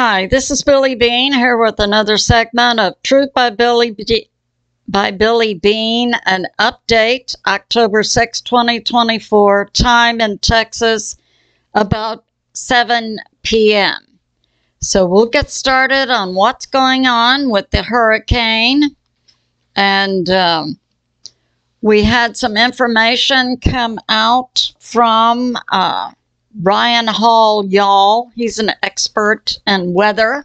Hi, this is Billie Beene here with another segment of Truth by Billie Beene, an update, October 6, 2024, time in Texas, about 7 p.m. So we'll get started on what's going on with the hurricane. And we had some information come out from Ryan Hall Y'all. He's an expert in weather.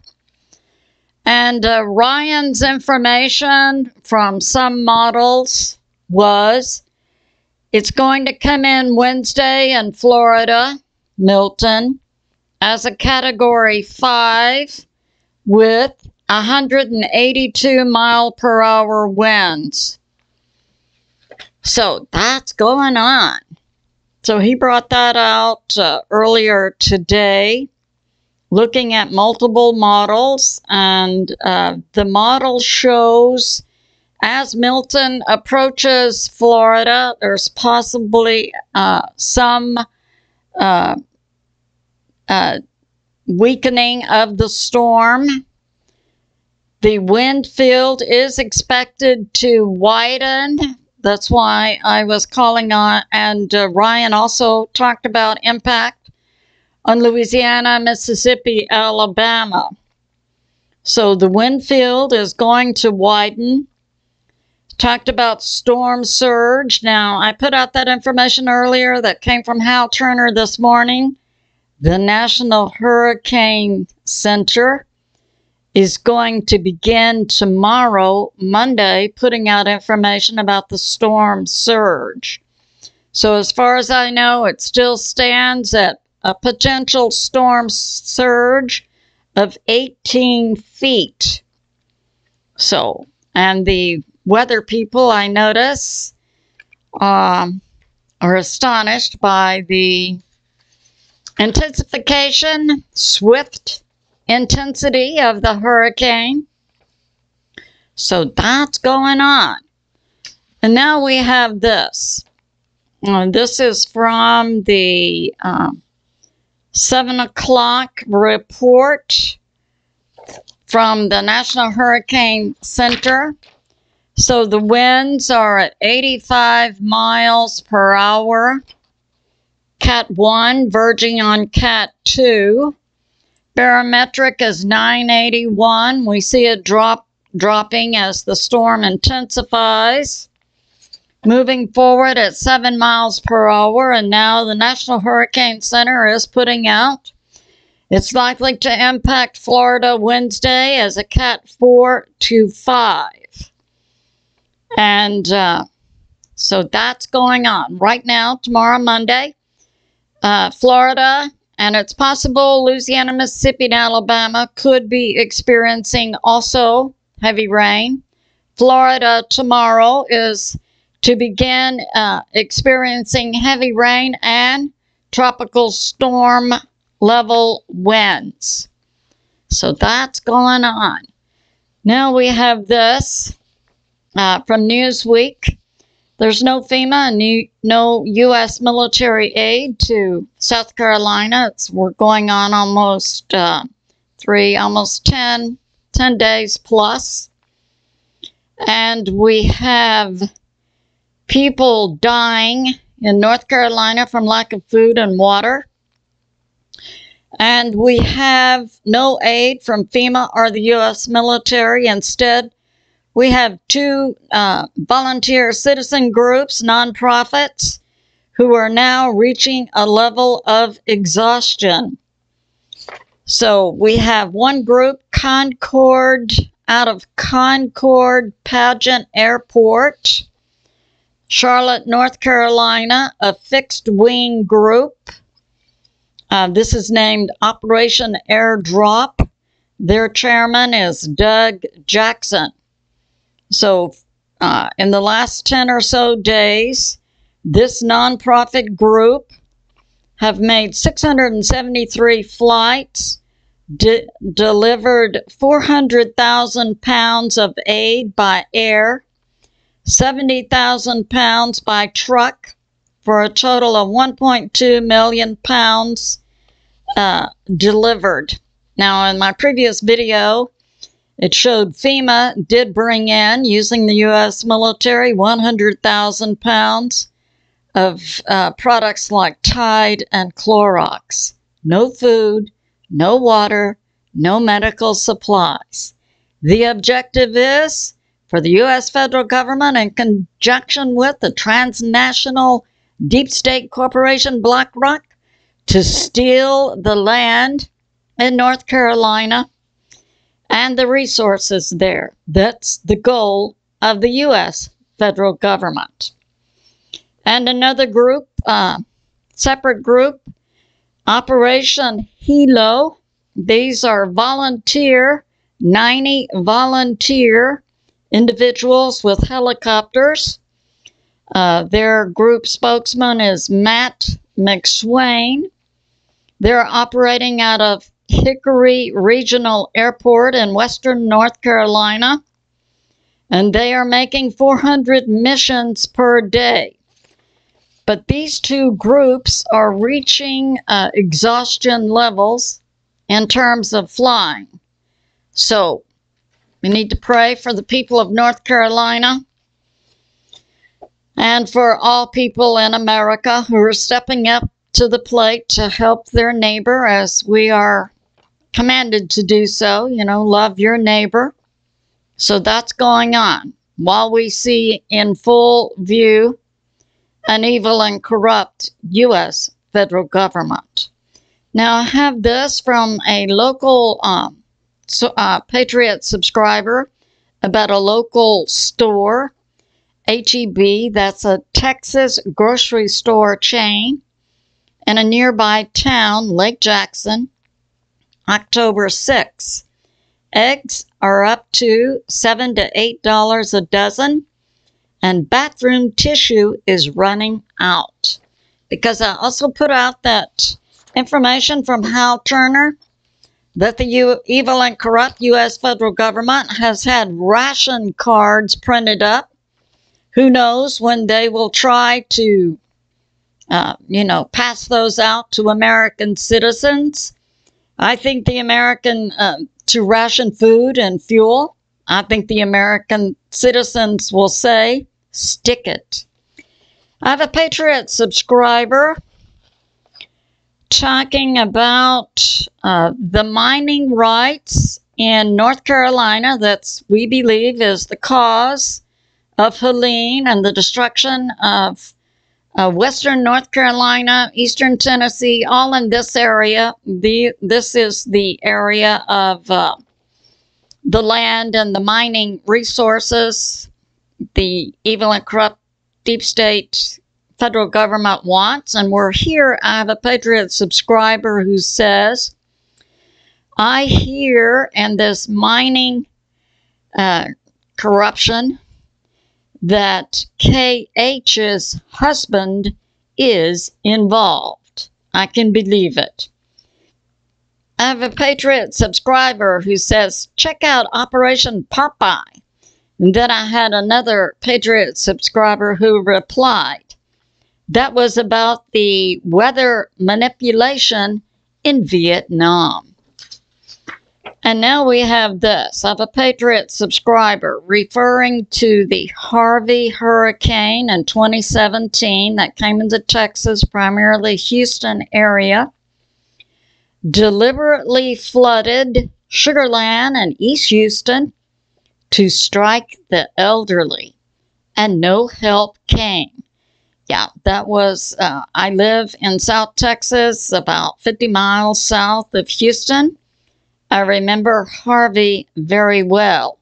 And Ryan's information from some models was it's going to come in Wednesday in Florida, Milton, as a Category 5 with 182 mile per hour winds. So that's going on. So he brought that out earlier today, looking at multiple models, and the model shows as Milton approaches Florida, there's possibly some weakening of the storm. The wind field is expected to widen. That's why I was calling on, and Ryan also talked about impact on Louisiana, Mississippi, Alabama. So the wind field is going to widen. Talked about storm surge. Now, I put out that information earlier that came from Hal Turner this morning. The National Hurricane Center is going to begin tomorrow, Monday, putting out information about the storm surge. So as far as I know, it still stands at a potential storm surge of 18 feet. So, and the weather people, I notice, are astonished by the intensification, swift intensity of the hurricane. So that's going on. And now we have this. This is from the 7 o'clock report from the National Hurricane Center. So the winds are at 85 miles per hour. Cat 1 verging on Cat 2. Barometric is 981. We see it dropping as the storm intensifies. Moving forward at 7 miles per hour, and now the National Hurricane Center is putting out it's likely to impact Florida Wednesday as a Cat 4 to 5. And so that's going on right now, tomorrow, Monday. Florida, and it's possible Louisiana, Mississippi, and Alabama could be experiencing also heavy rain. Florida tomorrow is to begin experiencing heavy rain and tropical storm level winds. So that's going on. Now we have this from Newsweek. There's no FEMA and no U.S. military aid to South Carolina. We're going on almost 10 days plus. And we have people dying in North Carolina from lack of food and water. And we have no aid from FEMA or the U.S. military. Instead, we have two volunteer citizen groups, nonprofits, who are now reaching a level of exhaustion. So we have one group, Concord, out of Concord Pageant Airport, Charlotte, North Carolina, a fixed wing group. This is named Operation Airdrop. Their chairman is Doug Jackson. So in the last 10 or so days, this nonprofit group have made 673 flights, delivered 400,000 pounds of aid by air, 70,000 pounds by truck, for a total of 1.2 million pounds delivered. Now, in my previous video, it showed FEMA did bring in, using the U.S. military, 100,000 pounds of products like Tide and Clorox. No food, no water, no medical supplies. The objective is for the U.S. federal government, in conjunction with the transnational deep state corporation BlackRock, to steal the land in North Carolina and the resources there. That's the goal of the U.S. federal government. And another group, separate group, Operation Hilo. These are 90 volunteer individuals with helicopters. Their group spokesman is Matt McSwain. They're operating out of Hickory Regional Airport in western North Carolina, and they are making 400 missions per day. But these two groups are reaching exhaustion levels in terms of flying. So we need to pray for the people of North Carolina and for all people in America who are stepping up to the plate to help their neighbor, as we are commanded to do so. You know, love your neighbor. So that's going on while we see in full view an evil and corrupt U.S. federal government. Now, I have this from a local Patriot subscriber about a local store, HEB, that's a Texas grocery store chain, in a nearby town, Lake Jackson, October 6th. Eggs are up to $7 to $8 a dozen, and bathroom tissue is running out. Because I also put out that information from Hal Turner that the evil and corrupt U.S. federal government has had ration cards printed up. Who knows when they will try to, pass those out to American citizens. I think the American, to ration food and fuel, I think the American citizens will say, stick it. I have a Patriot subscriber talking about the mining rights in North Carolina that we believe is the cause of Helene and the destruction of western North Carolina, eastern Tennessee, all in this area. This is the area of the land and the mining resources the evil and corrupt deep state federal government wants. And we're here. I have a Patriot subscriber who says, I hear in this mining corruption that KH's husband is involved. I can believe it. I have a Patriot subscriber who says, check out Operation Popeye. And then I had another Patriot subscriber who replied, that was about the weather manipulation in Vietnam. And now we have this. I have a Patriot subscriber referring to the Harvey hurricane in 2017 that came into Texas, primarily Houston area, deliberately flooded Sugar Land and East Houston to strike the elderly, and no help came. Yeah, that was, I live in South Texas, about 50 miles south of Houston. I remember Harvey very well.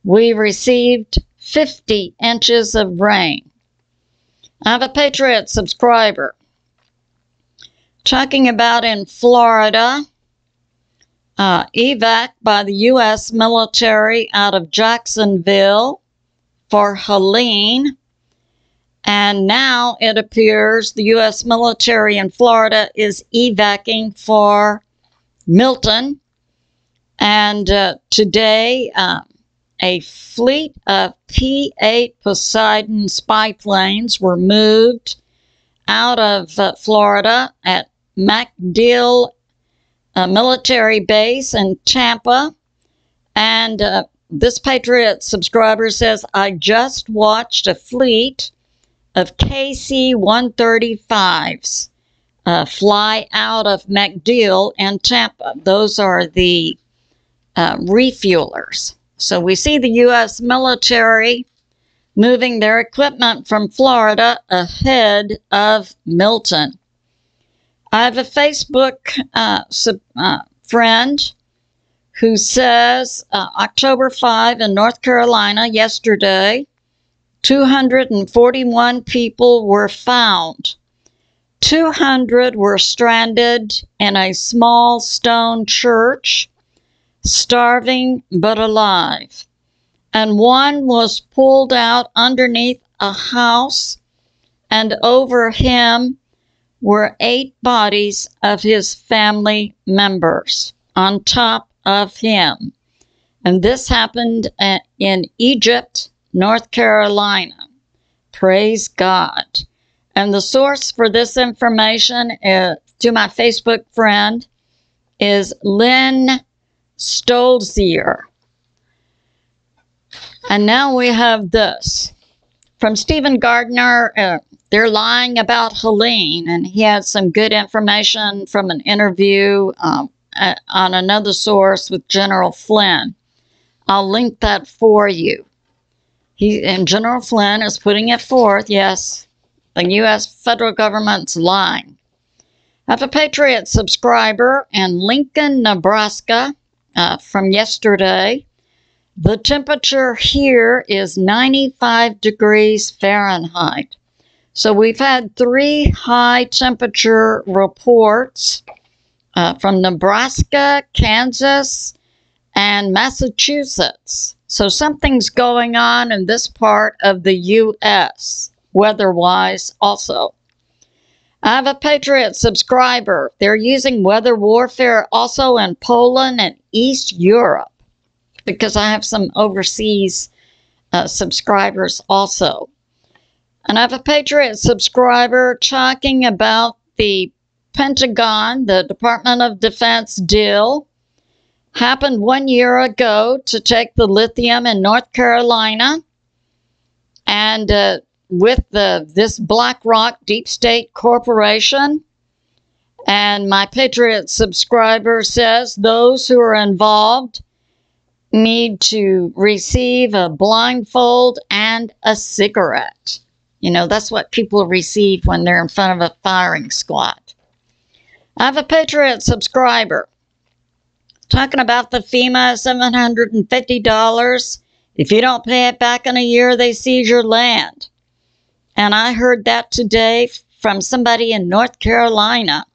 We received 50 inches of rain. I have a Patriot subscriber talking about in Florida, evac by the U.S. military out of Jacksonville for Helene. And now it appears the U.S. military in Florida is evacing for Milton. And today, a fleet of P-8 Poseidon spy planes were moved out of Florida at MacDill military base in Tampa. And this Patriot subscriber says, I just watched a fleet of KC-135s fly out of MacDill and Tampa. Those are the refuelers. So we see the U.S. military moving their equipment from Florida ahead of Milton. I have a Facebook friend who says October 5 in North Carolina yesterday, 241 people were found. 200 were stranded in a small stone church, starving but alive. And one was pulled out underneath a house, and over him were 8 bodies of his family members on top of him. And this happened in Egypt, North Carolina. Praise God. And the source for this information to my Facebook friend is Lynn Stolzier. And now we have this. From Stephen Gardner, they're lying about Helene, and he had some good information from an interview on another source with General Flynn. I'll link that for you. And General Flynn is putting it forth, yes, the U.S. federal government's lying. I have a Patriot subscriber in Lincoln, Nebraska from yesterday. The temperature here is 95 degrees Fahrenheit. So we've had 3 high temperature reports from Nebraska, Kansas, and Massachusetts. So something's going on in this part of the U.S., weather-wise also. I have a Patriot subscriber. They're using weather warfare also in Poland and East Europe, because I have some overseas subscribers also. And I have a Patriot subscriber talking about the Pentagon, the Department of Defense deal. Happened 1 year ago to take the lithium in North Carolina. And with this BlackRock Deep State Corporation. And my Patriot subscriber says those who are involved need to receive a blindfold and a cigarette. You know, that's what people receive when they're in front of a firing squad. I have a Patriot subscriber talking about the FEMA $750. If you don't pay it back in a year, they seize your land. And I heard that today from somebody in North Carolina.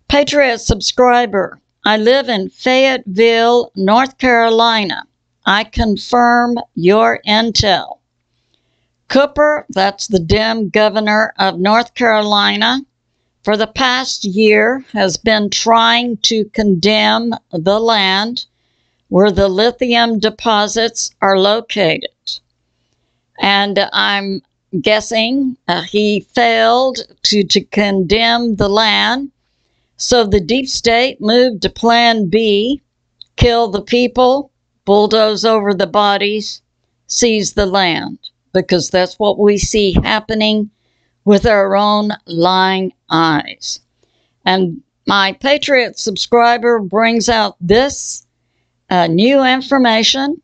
Patriot subscriber, I live in Fayetteville, North Carolina. I confirm your intel. Cooper, that's the Dem governor of North Carolina, for the past year has been trying to condemn the land where the lithium deposits are located. And I'm guessing he failed to condemn the land. So the deep state moved to Plan B, kill the people, bulldoze over the bodies, seize the land, because that's what we see happening with our own lying eyes. And my Patriot subscriber brings out this new information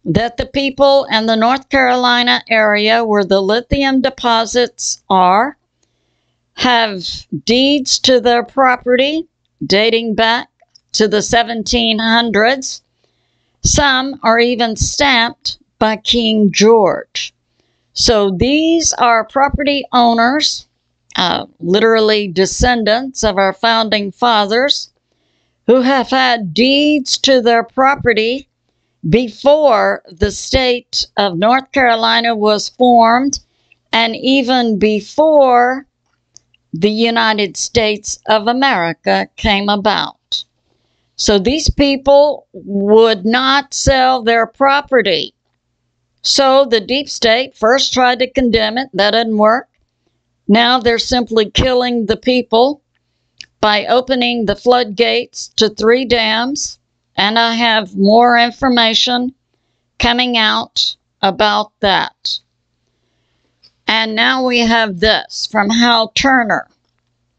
that the people in the North Carolina area where the lithium deposits are have deeds to their property dating back to the 1700s. Some are even stamped by King George. So these are property owners, literally descendants of our founding fathers, who have had deeds to their property before the state of North Carolina was formed, and even before the United States of America came about. So these people would not sell their property. So the deep state first tried to condemn it. That didn't work. Now they're simply killing the people by opening the floodgates to 3 dams, and I have more information coming out about that. And now we have this from Hal Turner.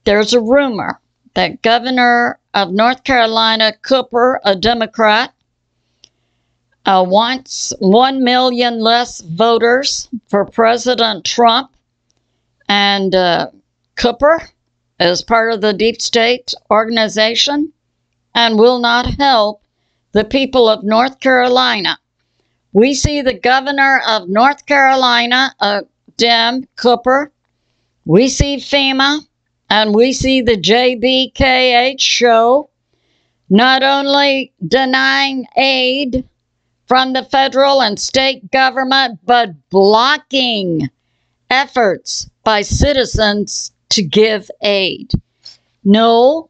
There's a rumor that Governor of North Carolina Cooper, a Democrat, wants 1 million less voters for President Trump. And Cooper is part of the deep state organization and will not help the people of North Carolina. We see the governor of North Carolina, Dem Cooper. We see FEMA, and we see the JBKH show, not only denying aid from the federal and state government, but blocking efforts by citizens to give aid. No,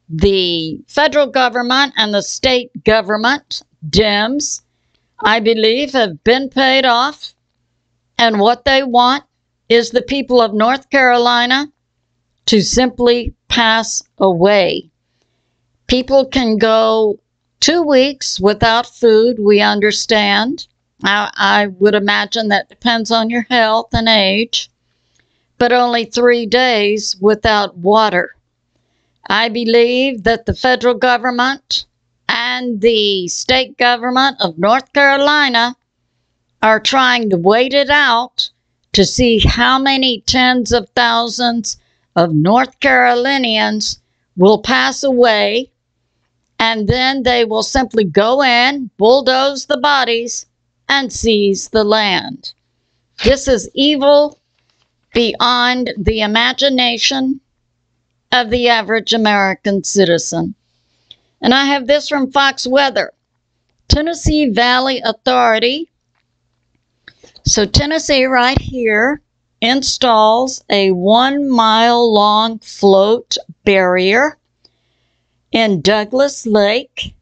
the federal government and the state government, Dems, I believe, have been paid off, and what they want is the people of North Carolina to simply pass away. People can go 2 weeks without food, we understand. I would imagine that depends on your health and age, but only 3 days without water. I believe that the federal government and the state government of North Carolina are trying to wait it out to see how many tens of thousands of North Carolinians will pass away, and then they will simply go in, bulldoze the bodies, and seize the land. This is evil beyond the imagination of the average American citizen. And I have this from Fox Weather. Tennessee Valley Authority. So Tennessee right here installs a 1-mile-long float barrier in Douglas Lake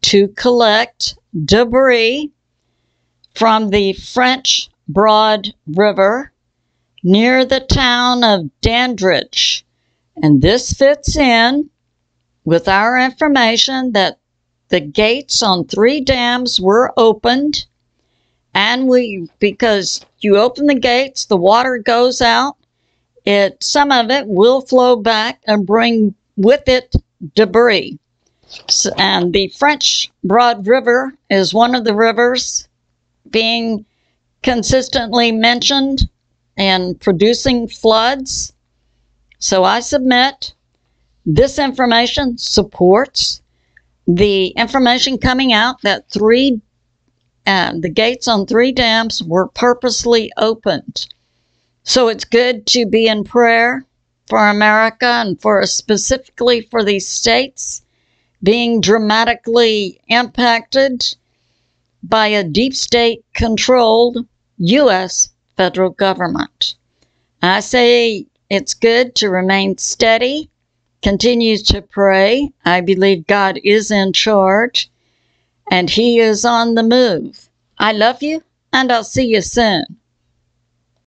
to collect debris from the French Broad River near the town of Dandridge. And this fits in with our information that the gates on 3 dams were opened, and because you open the gates, the water goes out, some of it will flow back and bring with it debris. And the French Broad River is one of the rivers being consistently mentioned and producing floods. So I submit this information supports the information coming out that the gates on 3 dams were purposely opened. So it's good to be in prayer for America and specifically for these states being dramatically impacted by a deep state controlled U.S. federal government. I say it's good to remain steady, continue to pray. I believe God is in charge and He is on the move. I love you, and I'll see you soon.